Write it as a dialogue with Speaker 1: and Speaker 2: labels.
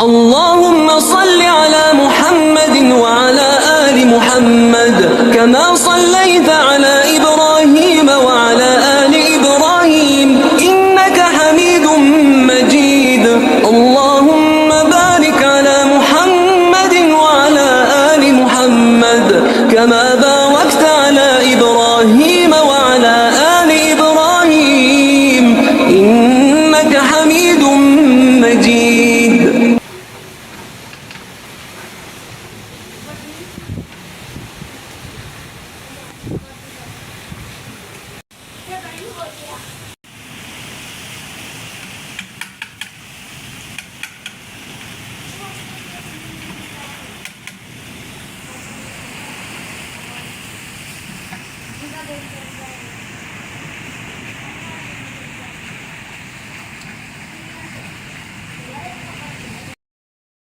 Speaker 1: اللهم صل على محمد وعلى آل محمد كما صليت على إبراهيم وعلى آل إبراهيم إنك حميد مجيد. اللهم بارك على محمد وعلى آل محمد كما باركت على إبراهيم وعلى آل إبراهيم إنك حميد مجيد.
Speaker 2: Gracias.